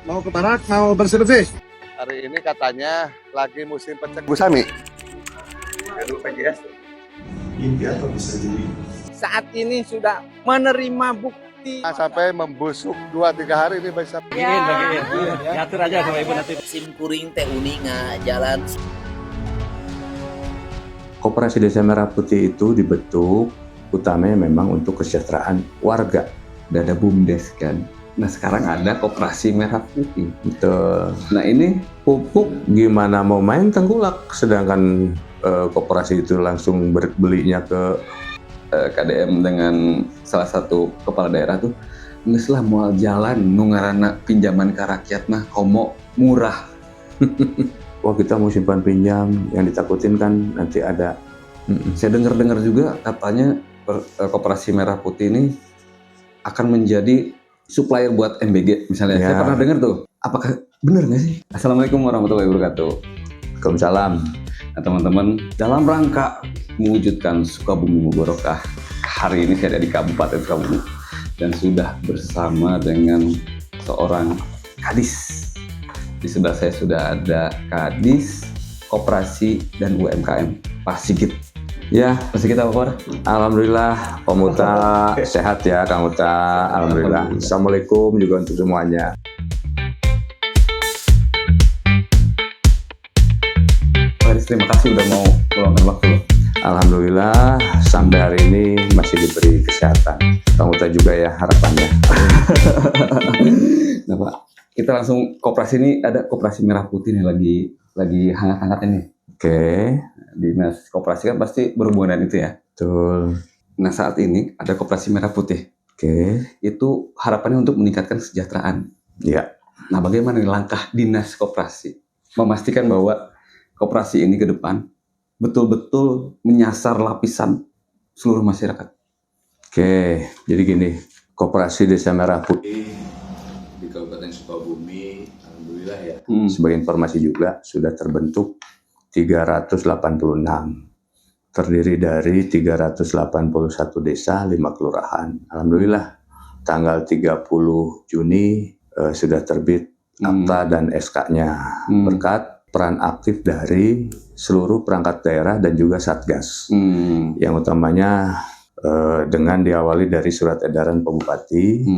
Mau ke barak, mau berservis. Hari ini katanya lagi musim pecek gusami. Ini atau bisa jadi Saat ini sudah menerima bukti. Sampai membusuk 2-3 hari ini bisa. Diatur aja sama ibu nanti. Sim kuring teh uninga jalan. Koperasi Desa Merah Putih itu dibentuk utamanya memang untuk kesejahteraan warga. Udah ada BUMDes kan. Nah sekarang ada Koperasi Merah Putih. Betul. Nah ini Pupuk gimana mau main tengkulak, sedangkan koperasi itu langsung belinya ke KDM dengan salah satu kepala daerah tuh geus lah moal jalan nu ngaranna pinjaman ka rakyat mah komo murah. wah kita mau simpan pinjam, yang ditakutin kan nanti ada. Saya dengar-dengar juga katanya Koperasi Merah Putih ini akan menjadi supplier buat MBG misalnya. Ya. Saya pernah dengar tuh. Apakah benar nggak sih? Assalamualaikum warahmatullahi wabarakatuh. Waalaikumsalam. Nah teman-teman, dalam rangka mewujudkan Sukabumi Mubarokah, hari ini saya ada di Kabupaten Sukabumi dan sudah bersama dengan seorang kadis. Di sebelah saya sudah ada kadis Koperasi dan UMKM Pak Sigit. Ya, Pak Sigit apa kabar? alhamdulillah Pemuta sehat ya Kang Uta. Alhamdulillah. Assalamualaikum juga untuk semuanya. Pak Kadis, terima kasih udah mau meluangkan waktu loh. Alhamdulillah sampai hari ini masih diberi kesehatan. Kang Uta juga ya harapannya. Nah Pak, kita langsung koperasi ini ada Koperasi Merah Putih nih lagi hangat-hangatnya nih. Oke, Dinas koperasi kan pasti berhubungan dengan itu ya. betul. Nah saat ini ada Koperasi Merah Putih. Oke, Itu harapannya untuk meningkatkan kesejahteraan. ya. Nah bagaimana nih langkah Dinas Koperasi memastikan bahwa koperasi ini ke depan betul-betul menyasar lapisan seluruh masyarakat. Oke, jadi gini, Koperasi Desa Merah Putih di Kabupaten Sukabumi, alhamdulillah ya. sebagai informasi juga sudah terbentuk 386, terdiri dari 381 desa, 5 kelurahan. Alhamdulillah tanggal 30 Juni sudah terbit akta dan SK-nya berkat peran aktif dari seluruh perangkat daerah dan juga Satgas. Yang utamanya dengan diawali dari surat edaran Pak Bupati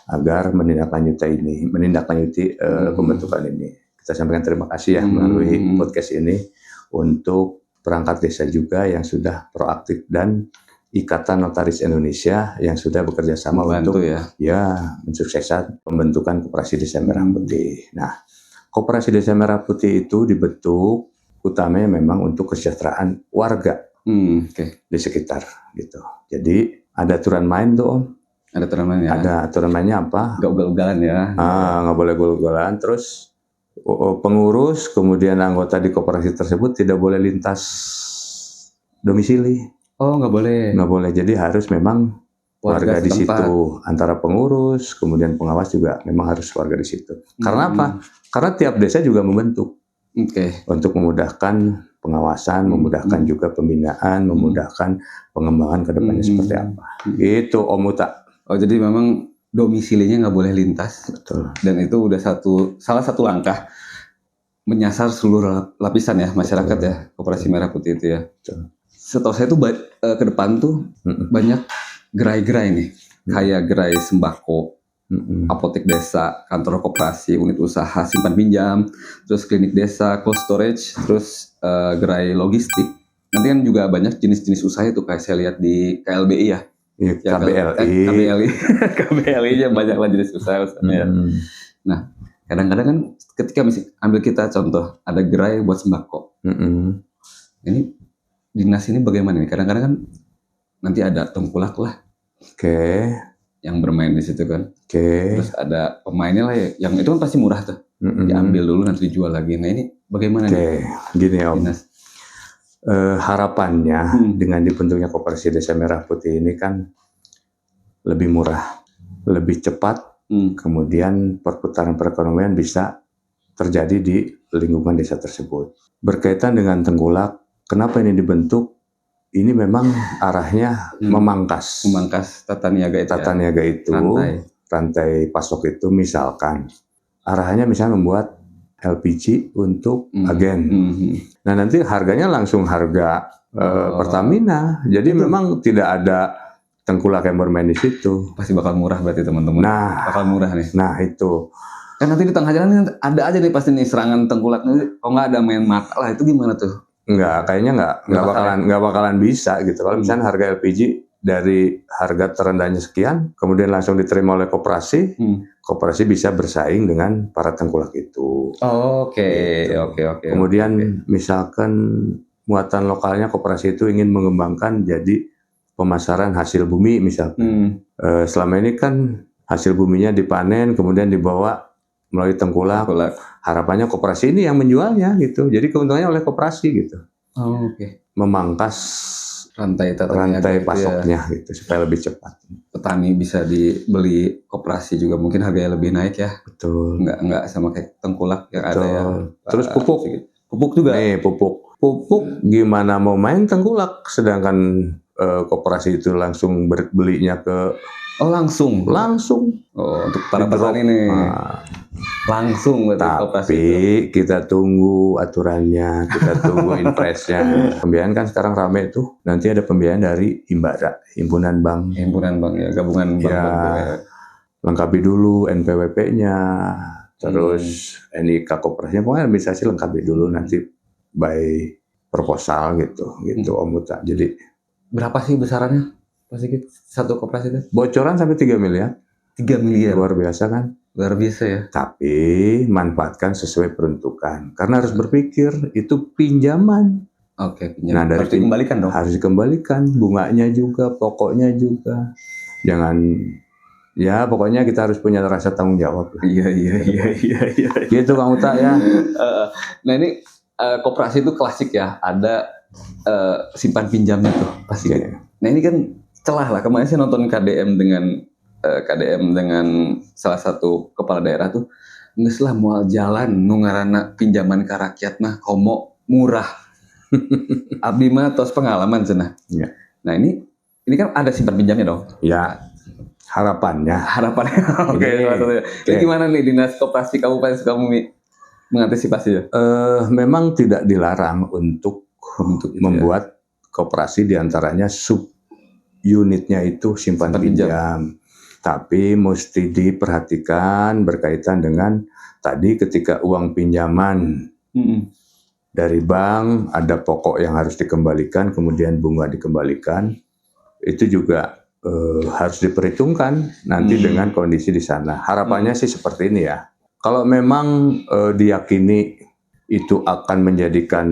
agar menindaklanjuti pembentukan ini. Kita sampaikan terima kasih ya melalui podcast ini untuk perangkat desa juga yang sudah proaktif dan Ikatan Notaris Indonesia yang sudah bekerja sama Membantu untuk ya. mensukseskan pembentukan Koperasi Desa Merah Putih. Nah, Koperasi Desa Merah Putih itu dibentuk utamanya memang untuk kesejahteraan warga Oke. di sekitar gitu. Jadi ada aturan main tuh Om. Ada aturan ya. Ada aturan mainnya apa? Gak ugal-ugalan ya. Nggak boleh gol-golan. Terus pengurus kemudian anggota di koperasi tersebut tidak boleh lintas domisili. Oh nggak boleh. Nggak boleh. Jadi harus memang warga di setempat. situ. Antara pengurus kemudian pengawas juga memang harus warga di situ. Karena apa? Karena tiap desa juga membentuk Oke. untuk memudahkan pengawasan, memudahkan juga pembinaan, memudahkan pengembangan ke depannya seperti apa. Gitu Om Uta. Oh jadi memang domisilinya nggak boleh lintas. Betul. Dan itu udah salah satu langkah menyasar seluruh lapisan ya masyarakat ya Koperasi Merah Putih itu ya. Betul. Setahu saya tuh ke depan tuh banyak gerai-gerai nih, kayak gerai sembako, apotek desa, kantor koperasi, unit usaha simpan pinjam, terus klinik desa, cold storage, terus gerai logistik. Nanti kan juga banyak jenis-jenis usaha itu kayak saya lihat di KLBI ya. Ya, Ya, KBLI. KBLI, KBLI-nya banyak lah jenis usaha-usahanya. Nah, kadang-kadang kan ketika ambil kita contoh, ada gerai buat sembako. Ini dinas ini bagaimana nih? Kadang-kadang kan nanti ada tengkulak lah Oke. yang bermain di situ kan. Oke. Terus ada pemainnya lah yang itu kan pasti murah tuh. Diambil dulu nanti dijual lagi. Nah ini bagaimana nih Gini Om. dinas? Harapannya dengan dibentuknya Koperasi Desa Merah Putih ini kan lebih murah, lebih cepat, kemudian perputaran perekonomian bisa terjadi di lingkungan desa tersebut. Berkaitan dengan tengkulak, kenapa ini dibentuk? Ini memang arahnya memangkas Memangkas tata niaga itu. tata niaga itu, Rantai. rantai pasok itu misalkan arahannya misalnya membuat LPG untuk agen. Nah nanti harganya langsung harga Pertamina. Jadi memang tidak ada tengkulak yang bermain di situ. Pasti bakal murah berarti teman-teman. Nah, bakal murah nih. Nah itu. Kan nanti di tengah jalan ada aja nih pasti nih serangan tengkulak nih. Kalau nggak ada main mata lah, itu gimana tuh? Kayaknya nggak bakalan bisa gitu. Kalau misalnya harga LPG dari harga terendahnya sekian, kemudian langsung diterima oleh koperasi, koperasi bisa bersaing dengan para tengkulak itu. Oke. Kemudian misalkan muatan lokalnya koperasi itu ingin mengembangkan jadi pemasaran hasil bumi misalkan. Selama ini kan hasil buminya dipanen kemudian dibawa melalui tengkulak. Harapannya koperasi ini yang menjualnya gitu. Jadi keuntungannya oleh koperasi gitu. Memangkas rantai pasoknya gitu supaya lebih cepat. Petani bisa dibeli koperasi juga mungkin harganya lebih naik ya. Betul. Nggak sama kayak tengkulak yang ada ya. Terus pupuk. Pupuk juga. Nih pupuk gimana mau main tengkulak sedangkan koperasi itu langsung belinya ke langsung untuk para petani nih. Langsung tapi kita tunggu aturannya, kita tunggu impresnya. Pembiayaan kan sekarang rame tuh. Nanti ada pembiayaan dari Himbara, himpunan bank ya, gabungan bank ya. Lengkapi dulu NPWP-nya, terus NIK koperasinya, pokoknya administrasi lengkapi dulu nanti by proposal gitu Om Uta. Jadi berapa sih besarannya pasti satu koperasi itu? Bocoran sampai 3 miliar. 3 miliar. Luar biasa kan? Luar biasa ya. Tapi manfaatkan sesuai peruntukan. Karena harus berpikir itu pinjaman. Oke, pinjaman. Nah, harus dikembalikan dong. Harus dikembalikan, bunganya juga, pokoknya juga. Jangan, ya pokoknya kita harus punya rasa tanggung jawab. Iya. Gitu Kang Uta ya. Nah ini koperasi itu klasik ya. Ada simpan pinjamnya tuh pasti. Nah ini kan celah lah. Kemarin saya nonton KDM dengan salah satu kepala daerah tuh, nges lah mual jalan nungarana pinjaman ke rakyat mah komo murah. Abdi mah tos pengalaman cenah. Ya. Nah ini kan ada simpan pinjamnya dong. Ya. Harapannya. Oke. Ini gimana nih Dinas Koperasi Kabupaten Sukabumi mengantisipasi ya? Memang tidak dilarang untuk membuat koperasi diantaranya sub unitnya itu simpan pinjam. Tapi mesti diperhatikan berkaitan dengan tadi ketika uang pinjaman dari bank ada pokok yang harus dikembalikan, kemudian bunga dikembalikan, itu juga harus diperhitungkan nanti dengan kondisi di sana. Harapannya sih seperti ini ya. Kalau memang diyakini itu akan menjadikan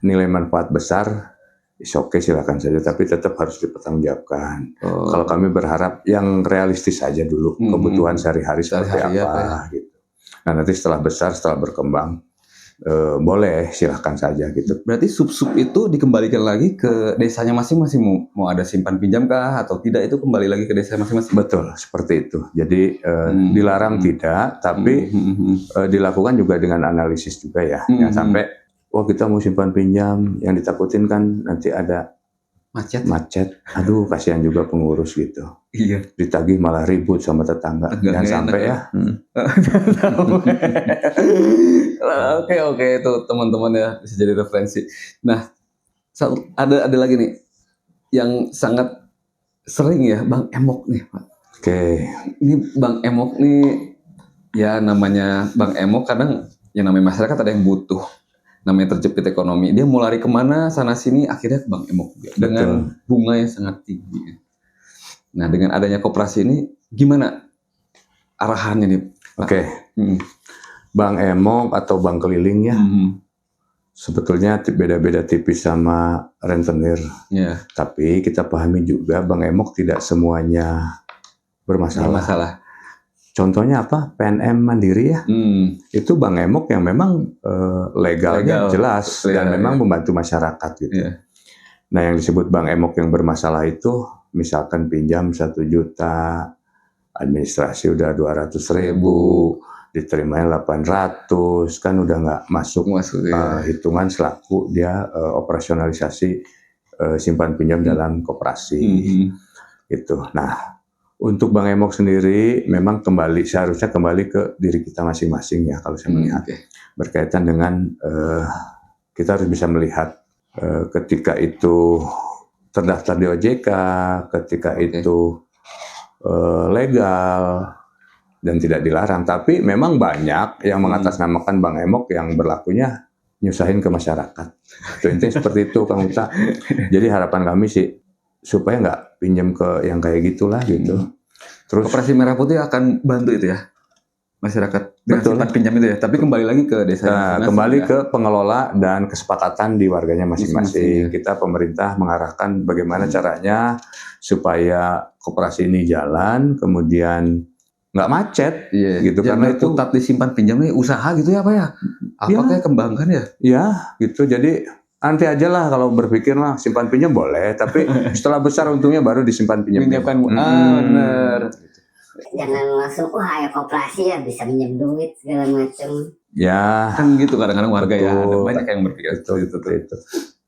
nilai manfaat besar, oke silakan saja, tapi tetap harus dipertanggungjawabkan. Kalau kami berharap yang realistis saja dulu, kebutuhan sehari-hari seperti apa gitu. Nah nanti setelah besar, setelah berkembang, boleh silahkan saja gitu. Berarti sub-sub itu dikembalikan lagi ke desanya masing-masing, mau ada simpan pinjam kah atau tidak, itu kembali lagi ke desa masing-masing? Betul, seperti itu. Jadi dilarang tidak, tapi dilakukan juga dengan analisis juga ya. Jangan sampai kita mau simpan pinjam, yang ditakutin kan nanti ada macet. Aduh, kasihan juga pengurus gitu. Iya. Ditagih malah ribut sama tetangga. Jangan sampai ya. Oke, itu teman-teman ya bisa jadi referensi. Nah, ada lagi nih yang sangat sering ya, Bang Emok nih, Pak. Oke. Ini Bang Emok nih, ya namanya Bang Emok kadang yang namanya masyarakat ada yang butuh. Namanya terjepit ekonomi, dia mau lari kemana sana sini, akhirnya ke Bank Emok dengan bunga yang sangat tinggi. Nah dengan adanya koperasi ini gimana arahannya nih Pak? Oke. Bank Emok atau bank keliling ya, sebetulnya beda-beda tipis sama rentenir. Tapi kita pahami juga Bank Emok tidak semuanya bermasalah. Contohnya apa? PNM Mandiri ya, itu Bank Emok yang memang legalnya jelas dan memang membantu masyarakat gitu. Nah yang disebut Bank Emok yang bermasalah itu, misalkan pinjam 1 juta, administrasi udah 200.000, diterimanya 800, kan udah nggak masuk hitungan selaku dia operasionalisasi simpan pinjam dalam koperasi gitu. Nah untuk Bang Emok sendiri memang seharusnya kembali ke diri kita masing-masing ya kalau saya melihat. Berkaitan dengan kita harus bisa melihat ketika itu terdaftar di OJK, ketika itu legal dan tidak dilarang. Tapi memang banyak yang mengatasnamakan Bang Emok yang berlakunya nyusahin ke masyarakat. Itu intinya seperti itu Kang Uta. Jadi harapan kami sih supaya nggak pinjam ke yang kayak gitulah gitu. Terus Koperasi Merah Putih akan bantu itu ya masyarakat dengan Betul. simpan pinjam itu ya. Tapi kembali lagi ke desa. kembali ke pengelola dan kesepakatan di warganya masing-masing. Kita pemerintah mengarahkan bagaimana caranya supaya koperasi ini jalan, kemudian nggak macet, gitu. Karena itu tetap disimpan pinjamnya usaha gitu ya Pak ya? Apakah kembangkan ya? ya gitu. Jadi nanti aja lah kalau berpikir lah simpan pinjam boleh, tapi setelah besar untungnya baru disimpan pinjamnya. Benar. Jangan langsung wah ya koperasi ya bisa minjem duit segala macam. Ya Kan gitu kadang-kadang warga ya, ada Betul. banyak yang berpikir itu.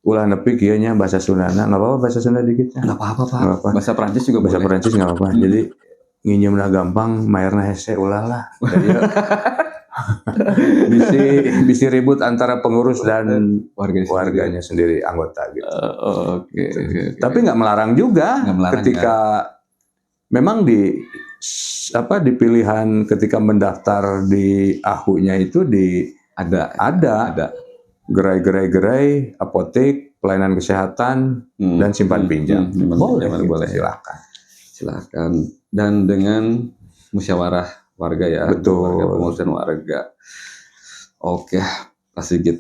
Ulah nepi kieu nya bahasa Sundana, nggak apa-apa bahasa Sunda dikit ya. Nggak apa-apa Pak. Nggak apa. Bahasa Perancis juga Bahasa boleh. Perancis nggak apa-apa. Jadi nginjemna gampang, mayarna hese ulah lah. Jadi, bisi ribut antara pengurus dan warganya sendiri, anggota gitu. Oke. Tapi nggak melarang juga Nggak melarang, ketika memang di pilihan ketika mendaftar di AHU-nya itu ada gerai apotek, pelayanan kesehatan dan simpan pinjam. Boleh. Silakan. Dan dengan musyawarah warga ya. Betul. Pengurusan warga. Oke, Pak Sigit.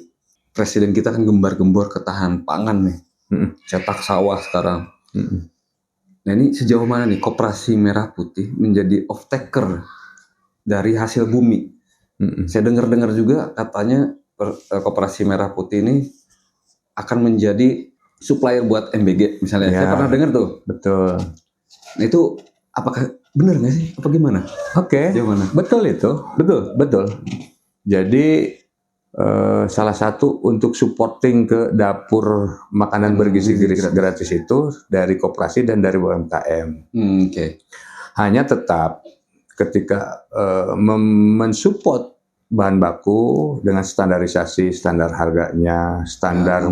Presiden kita kan gembar-gembor ketahanan pangan nih. Cetak sawah sekarang. Nah ini sejauh mana nih Koperasi Merah Putih menjadi off-taker dari hasil bumi? Saya dengar-dengar juga katanya Koperasi Merah Putih ini akan menjadi supplier buat MBG misalnya. Ya. Saya pernah dengar tuh. Betul. Nah itu apakah benar nggak sih? Apa gimana? Oke. Sejauh mana? Betul itu. Betul. Jadi salah satu untuk supporting ke dapur makanan bergizi gratis itu dari koperasi dan dari UMKM. Oke. Hanya tetap ketika mensupport bahan baku dengan standarisasi, standar harganya, standar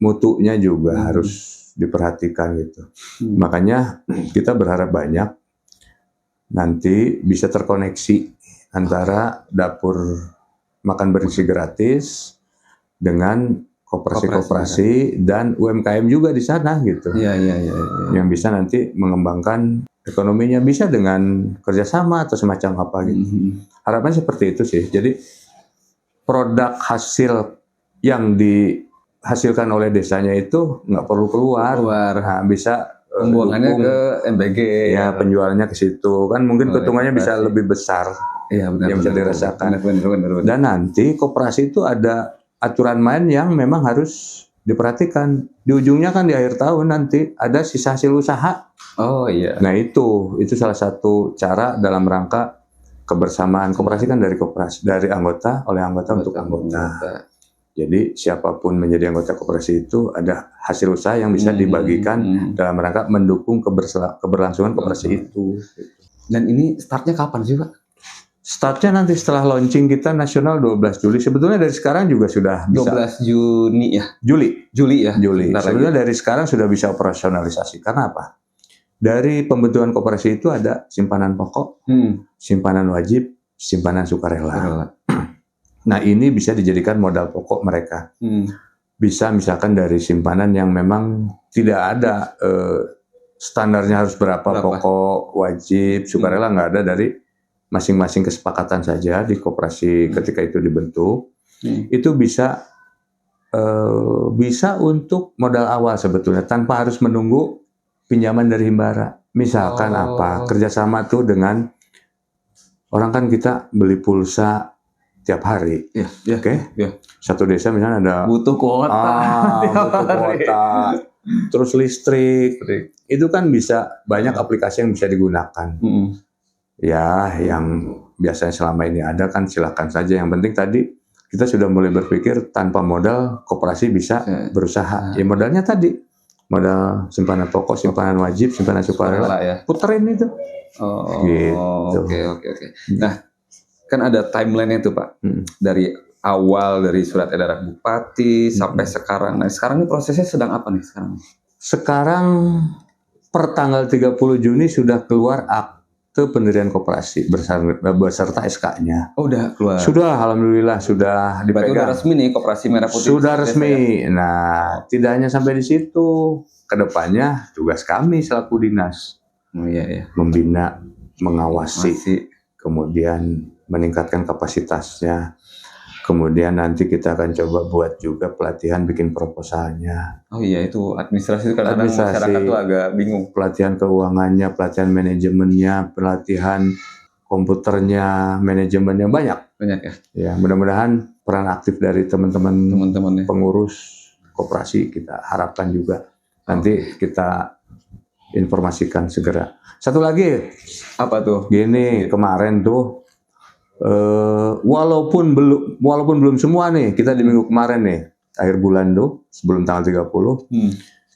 mutunya juga harus diperhatikan gitu. Makanya kita berharap banyak nanti bisa terkoneksi antara dapur makan bergizi gratis dengan koperasi-koperasi dan UMKM juga di sana gitu. Iya. Yang bisa nanti mengembangkan ekonominya bisa dengan kerjasama atau semacam apa gitu. Harapan seperti itu sih. Jadi produk hasil yang dihasilkan oleh desanya itu nggak perlu keluar. Nah, bisa Pembuangannya ke MBG. Ya, penjualannya ke situ kan mungkin keuntungannya bisa lebih besar. Iya benar. Yang bisa dirasakan. Benar. Dan nanti koperasi itu ada aturan main yang memang harus diperhatikan. Di ujungnya kan di akhir tahun nanti ada sisa hasil usaha. Oh iya. Nah itu salah satu cara dalam rangka kebersamaan. Koperasi kan dari anggota oleh anggota untuk anggota. Jadi siapapun menjadi anggota koperasi itu ada hasil usaha yang bisa dibagikan dalam rangka mendukung keberlangsungan koperasi itu. Dan ini startnya kapan sih Pak? Startnya nanti setelah launching kita nasional 12 Juli. Sebetulnya dari sekarang juga sudah bisa. 12 Juni ya? Juli ya. Bentar Sebetulnya lagi. dari sekarang sudah bisa operasionalisasi. Karena apa? Dari pembentukan koperasi itu ada simpanan pokok, simpanan wajib, simpanan sukarela. Nah ini bisa dijadikan modal pokok mereka. Bisa misalkan dari simpanan yang memang tidak ada standarnya harus berapa pokok, wajib, sukarela, nggak ada, dari masing-masing kesepakatan saja di koperasi ketika itu dibentuk. Itu bisa untuk modal awal sebetulnya tanpa harus menunggu pinjaman dari Himbara. Misalkan kerjasama tuh dengan orang, kan kita beli pulsa tiap hari. Oke. Satu desa misalnya ada butuh kuota. Terus listrik. Itu kan bisa banyak aplikasi yang bisa digunakan. Ya, yang biasanya selama ini ada kan silakan saja. Yang penting tadi kita sudah mulai berpikir tanpa modal koperasi bisa berusaha. Ya modalnya tadi modal simpanan pokok, simpanan wajib, simpanan sukarela, ya. puterin itu. Oh, Gitu. oke. Nah, kan ada timeline-nya tuh Pak. Dari awal dari surat edaran bupati sampai sekarang. Nah, sekarang ini prosesnya sedang apa nih sekarang? Sekarang per tanggal 30 Juni sudah keluar akte pendirian koperasi beserta SK-nya. Oh, udah keluar. Sudah, alhamdulillah sudah Berarti udah dipegang. resmi nih Koperasi Merah Putih. Sudah Desa resmi. ya? Nah, tidak hanya sampai di situ. Kedepannya tugas kami selaku dinas Oh iya. membina, mengawasi, Masih. kemudian meningkatkan kapasitasnya. Kemudian nanti kita akan coba buat juga pelatihan bikin proposalnya. Oh iya, itu administrasi itu kadang-kadang Administrasi. masyarakat tuh agak bingung. Pelatihan keuangannya, pelatihan manajemennya, pelatihan komputernya, manajemennya banyak. Banyak ya Ya, mudah-mudahan peran aktif dari teman-teman teman-teman ya. pengurus koperasi kita harapkan juga nanti kita informasikan segera. Satu lagi, Apa tuh? gini kemarin tuh walaupun belum semua nih, kita di minggu kemarin nih akhir bulan tuh sebelum tanggal 30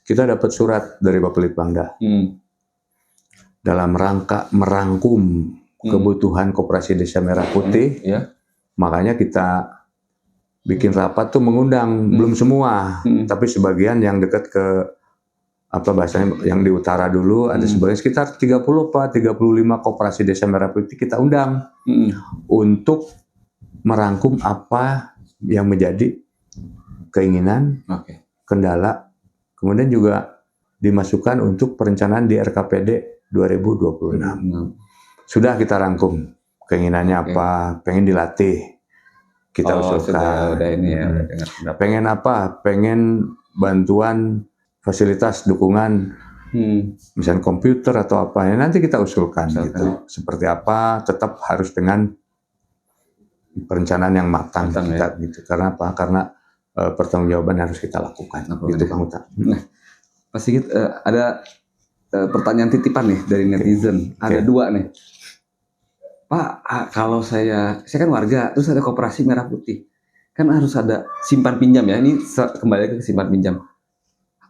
kita dapat surat dari Bapak Litbangda dalam rangka merangkum kebutuhan Koperasi Desa Merah Putih. Ya. Makanya kita bikin rapat tuh mengundang belum semua, tapi sebagian yang dekat ke apa bahasanya yang di utara dulu ada sebagian sekitar 30 apa 35 Koperasi Desa Merah Putih kita undang untuk merangkum apa yang menjadi keinginan, Oke. kendala, kemudian juga dimasukkan untuk perencanaan di RKPD 2026. Sudah kita rangkum keinginannya apa, pengen dilatih, kita usulkan. Udah ini ya, udah dengar pendapat. Pengen apa? Pengen bantuan fasilitas dukungan, misalnya komputer atau apa ya nanti kita usulkan gitu. Seperti apa? Tetap harus dengan perencanaan yang matang kita, gitu. Karena apa? Karena pertanggungjawaban harus kita lakukan. Gitu Kang Uta. Nah, Pak Sigit, ada pertanyaan titipan nih dari netizen. Ada dua nih. Pak, kalau saya kan warga, terus ada Koperasi Merah Putih, kan harus ada simpan pinjam ya. Ini kembali ke simpan pinjam.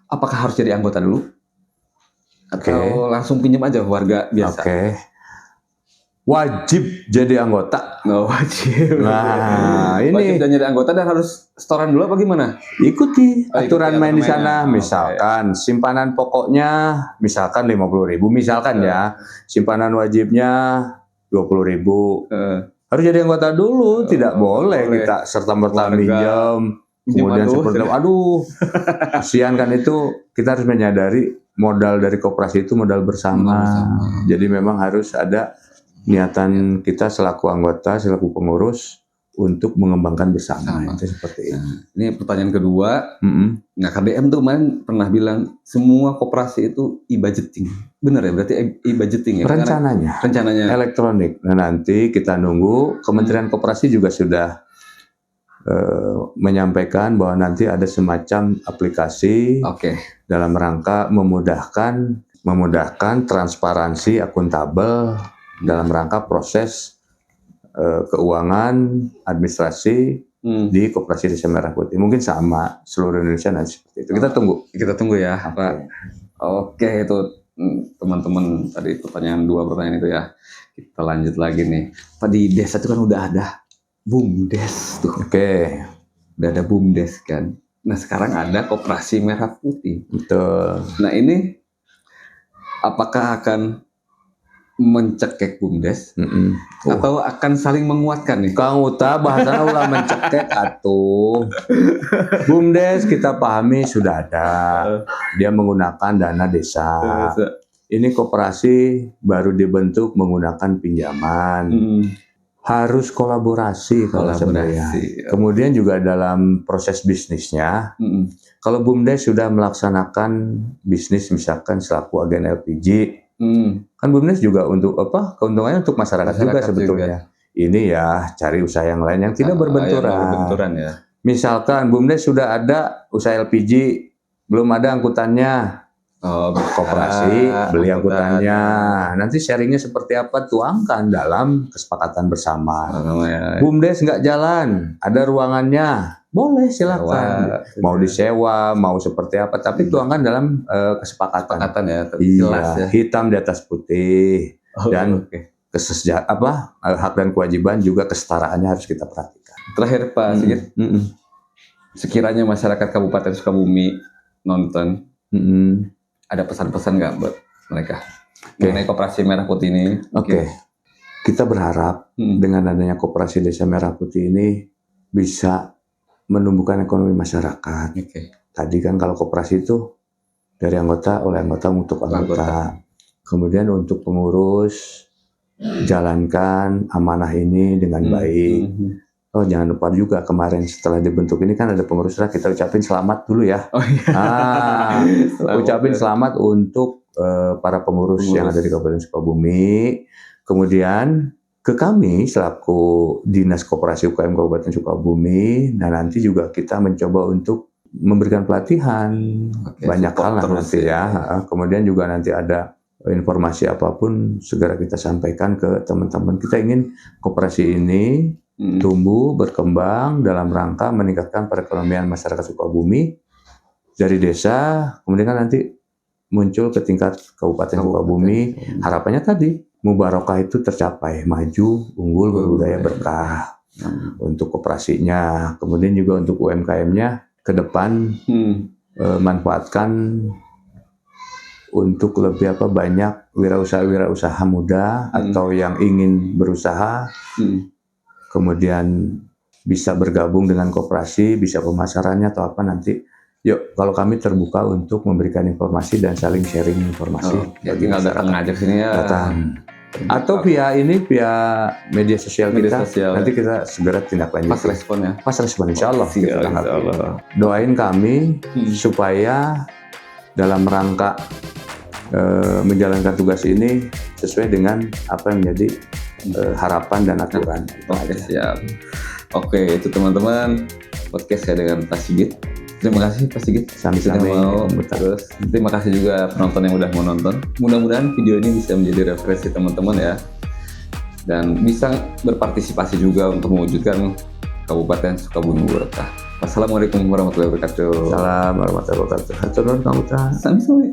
Apakah harus jadi anggota dulu? Atau langsung pinjam aja warga biasa? Wajib jadi anggota. Wajib. Nah, ini wajib jadi anggota dan harus setoran dulu apa gimana? Ikuti aturan main di sana. mainnya. Misalkan simpanan pokoknya misalkan 50.000 misalkan ya. Simpanan wajibnya 20.000. Harus jadi anggota dulu, tidak boleh kita serta-merta minjam. Kemudian seperti kasihan kan itu, kita harus menyadari modal dari koperasi itu modal bersama. Jadi memang harus ada niatan kita selaku anggota, selaku pengurus untuk mengembangkan bersama. Itu seperti itu. Ini pertanyaan kedua. Nah, KDM tuh kemarin pernah bilang semua koperasi itu e-budgeting. Benar ya? Berarti e-budgeting ya? Rencananya elektronik. Nah, nanti kita nunggu Kementerian Koperasi juga sudah menyampaikan bahwa nanti ada semacam aplikasi dalam rangka memudahkan transparansi akuntabel dalam rangka proses keuangan administrasi di Koperasi Desa Merah Putih. Mungkin sama seluruh Indonesia nanti seperti itu. Kita tunggu ya, Pak. Oke, itu teman-teman tadi dua pertanyaan itu ya. Kita lanjut lagi nih. Pak, di desa itu kan udah ada BUMDes tuh. Udah ada BUMDes kan. Nah, sekarang ada Koperasi Merah Putih. Betul. Nah, ini apakah akan mencekek BUMDes atau akan saling menguatkan nih? Kang Uta bahasanya ulah mencekek atuh. BUMDes kita pahami sudah ada. Dia menggunakan dana desa. Ini koperasi baru dibentuk menggunakan pinjaman. Harus kolaborasi kalau sebenarnya. Kemudian juga dalam proses bisnisnya, kalau BUMDes sudah melaksanakan bisnis misalkan selaku agen LPG, kan BUMDes juga untuk apa? Keuntungannya untuk masyarakat juga sebetulnya. Ini ya cari usaha yang lain yang tidak berbenturan. Ya. Misalkan BUMDes sudah ada usaha LPG, belum ada angkutannya, koperasi, beli angkutannya. Nanti sharingnya seperti apa, tuangkan dalam kesepakatan bersama. BUMDes nggak jalan, ada ruangannya, boleh silakan. Mau disewa, mau seperti apa, tapi tuangkan dalam kesepakatan. Ya, Iya, ya. Hitam di atas putih. Dan hak dan kewajiban juga kesetaraannya harus kita perhatikan. Terakhir Pak Sigit, sekiranya masyarakat Kabupaten Sukabumi nonton, ada pesan-pesan nggak buat mereka mengenai Koperasi Merah Putih ini? Oke. Kita berharap dengan adanya Koperasi Desa Merah Putih ini bisa menumbuhkan ekonomi masyarakat. Tadi kan kalau koperasi itu dari anggota, oleh anggota untuk anggota. Kemudian untuk pengurus, jalankan amanah ini dengan baik. Oh, jangan lupa juga kemarin setelah dibentuk ini kan ada pengurus, kita ucapin selamat dulu ya. Ucapin selamat untuk para pengurus yang ada di Kabupaten Sukabumi. Kemudian ke kami selaku Dinas Koperasi UKM Kabupaten Sukabumi. Nah, nanti juga kita mencoba untuk memberikan pelatihan banyak hal nanti ya. Kemudian juga nanti ada informasi apapun segera kita sampaikan ke teman-teman. Kita ingin koperasi ini tumbuh, berkembang dalam rangka meningkatkan perekonomian masyarakat Sukabumi dari desa, kemudian kan nanti muncul ke tingkat Kabupaten Sukabumi. Harapannya tadi mubarokah itu tercapai, maju, unggul, berbudaya, berkah untuk koperasinya, kemudian juga untuk UMKM-nya ke depan manfaatkan untuk lebih banyak wirausaha muda atau yang ingin berusaha. Kemudian bisa bergabung dengan koperasi, bisa pemasarannya atau apa nanti. Yuk, kalau kami terbuka untuk memberikan informasi dan saling sharing informasi. Tinggal datang aja sini ya. Datang. Atau via media sosial kita. Nanti kita segera tindak lanjut. Pas respon, insya Allah. Doain kami supaya dalam rangka menjalankan tugas ini sesuai dengan apa yang menjadi harapan dan aturan. Siap. Oke, itu teman-teman podcast saya dengan Pak Sigit. Terima kasih Pak Sigit. Sami-sami. Terus terima kasih juga penonton yang udah menonton. Mudah-mudahan video ini bisa menjadi referensi teman-teman ya, dan bisa berpartisipasi juga untuk mewujudkan Kabupaten Sukabumi berkah. Wassalamualaikum warahmatullahi wabarakatuh. Salam warahmatullahi wabarakatuh. Hatur nuhun, Kang Uta. Sami-sami.